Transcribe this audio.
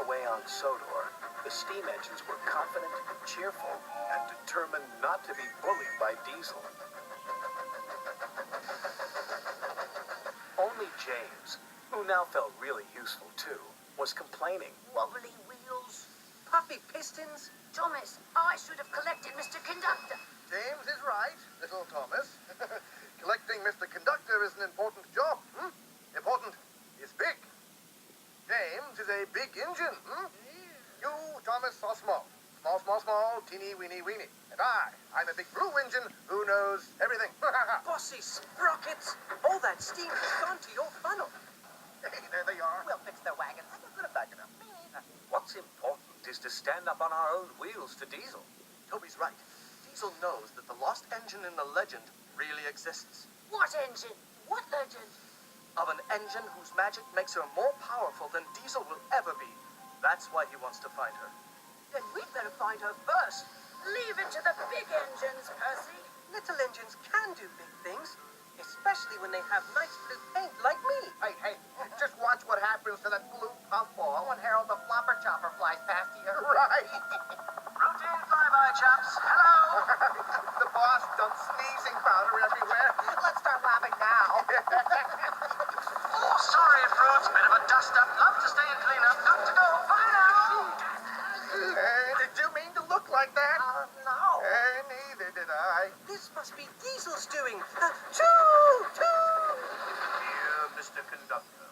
away on Sodor, the steam engines were confident, cheerful, and determined not to be bullied by Diesel. Only James, who now felt really useful too, was complaining. Wobbly wheels. Puffy pistons. Thomas, I should have collected Mr. Conductor. James is right, little Thomas. Collecting Mr. Conductor is an important job. Important is big. James is a big engine. You, Thomas, are small. Small, small, small, teeny, weeny, weeny. And I'm a big blue engine who knows everything. Bossy sprockets. All that steam has gone to your funnel. Hey, there they are. We'll fix their wagons. Put them back in them. What's important is to stand up on our own wheels to Diesel. Toby's right. Diesel knows that the lost engine in the legend really exists. What engine? What legend? Of an engine whose magic makes her more powerful than Diesel will ever be. That's why he wants to find her. Then we'd better find her first. Leave it to the big engines, Percy. Little engines can do big things, especially when they have nice blue paint like me. Hey, just watch what happens to that blue puffball when Harold the Flopper Chopper flies past here. Right. Routine flyby, chaps. Hello! The boss dumped sneezing powder everywhere. Let's start laughing now. Oh, sorry, Fruits. Bit of a dust-up. Love to stay and clean up. Got to go. Bye now. Did you mean to look like that? No. Neither did I. This must be Diesel's doing. Choo! Choo! Dear Mr. Conductor,